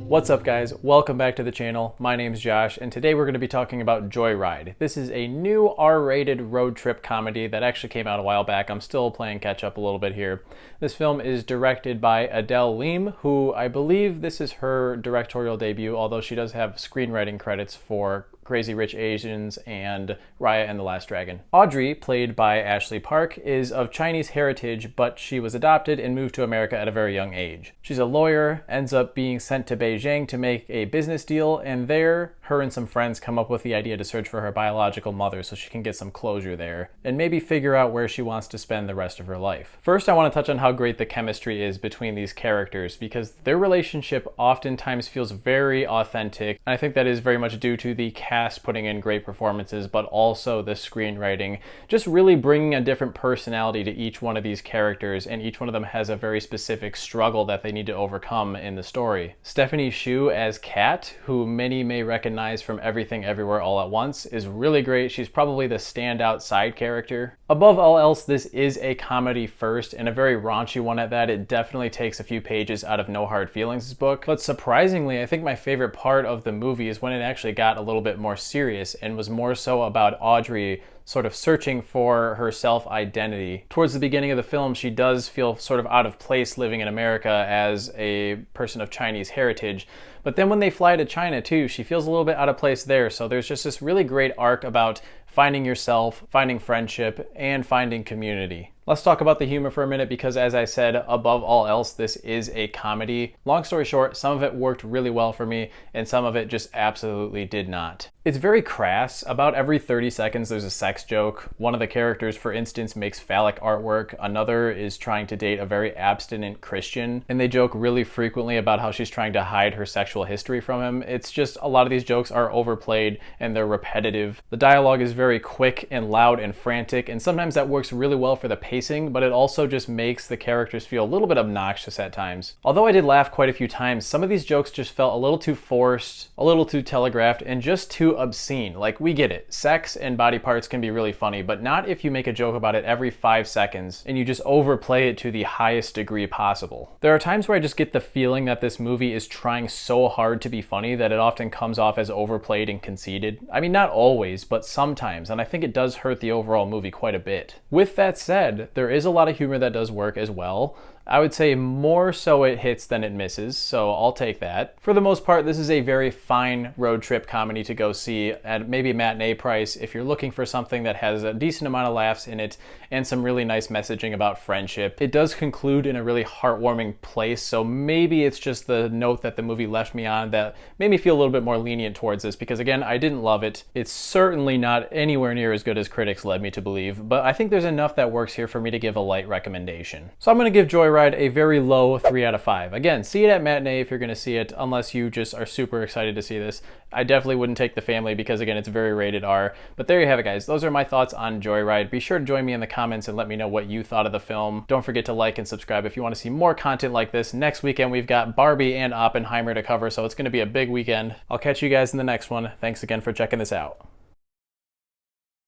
What's up guys, welcome back to the channel. My name's Josh and today we're going to be talking about Joyride. This is a new R-rated road trip comedy that actually came out a while back. I'm still playing catch up a little bit here. This film is directed by Adele Lim, who I believe this is her directorial debut, although she does have screenwriting credits for Crazy Rich Asians and Raya and the Last Dragon. Audrey, played by Ashley Park, is of Chinese heritage, but she was adopted and moved to America at a very young age. She's a lawyer, ends up being sent to Beijing to make a business deal, and there, her and some friends come up with the idea to search for her biological mother so she can get some closure there, and maybe figure out where she wants to spend the rest of her life. First, I want to touch on how great the chemistry is between these characters, because their relationship oftentimes feels very authentic, and I think that is very much due to the cast putting in great performances, but also the screenwriting, just really bringing a different personality to each one of these characters, and each one of them has a very specific struggle that they need to overcome in the story. Stephanie Hsu as Kat, who many may recognize from Everything Everywhere All at Once, is really great. She's probably the standout side character. Above all else, this is a comedy first, and a very raunchy one at that. It definitely takes a few pages out of No Hard Feelings' book, but surprisingly, I think my favorite part of the movie is when it actually got a little bit more serious and was more so about Audrey sort of searching for her self-identity. Towards the beginning of the film, she does feel sort of out of place living in America as a person of Chinese heritage, but then when they fly to China too, she feels a little bit out of place there. So there's just this really great arc about finding yourself, finding friendship, and finding community. Let's talk about the humor for a minute because, as I said, above all else, this is a comedy. Long story short, some of it worked really well for me and some of it just absolutely did not. It's very crass. About every 30 seconds there's a sex joke. One of the characters, for instance, makes phallic artwork. Another is trying to date a very abstinent Christian, and they joke really frequently about how she's trying to hide her sexual history from him. It's just a lot of these jokes are overplayed and they're repetitive. The dialogue is very quick and loud and frantic, and sometimes that works really well for the pacing, but it also just makes the characters feel a little bit obnoxious at times. Although I did laugh quite a few times, some of these jokes just felt a little too forced, a little too telegraphed, and just too obscene. Like, we get it. Sex and body parts can be really funny, but not if you make a joke about it every 5 seconds and you just overplay it to the highest degree possible. There are times where I just get the feeling that this movie is trying so hard to be funny that it often comes off as overplayed and conceited. I mean, not always, but sometimes, and I think it does hurt the overall movie quite a bit. With that said, there is a lot of humor that does work as well. I would say more so it hits than it misses, so I'll take that. For the most part, this is a very fine road trip comedy to go see at maybe matinee price if you're looking for something that has a decent amount of laughs in it and some really nice messaging about friendship. It does conclude in a really heartwarming place, so maybe it's just the note that the movie left me on that made me feel a little bit more lenient towards this, because again, I didn't love it. It's certainly not anywhere near as good as critics led me to believe, but I think there's enough that works here for me to give a light recommendation. So I'm going to give Joyride a very low 3 out of 5. Again, see it at matinee if you're going to see it, unless you just are super excited to see this. I definitely wouldn't take the family because, again, it's very rated R. But there you have it, guys. Those are my thoughts on Joyride. Be sure to join me in the comments and let me know what you thought of the film. Don't forget to like and subscribe if you want to see more content like this. Next weekend, we've got Barbie and Oppenheimer to cover, so it's going to be a big weekend. I'll catch you guys in the next one. Thanks again for checking this out.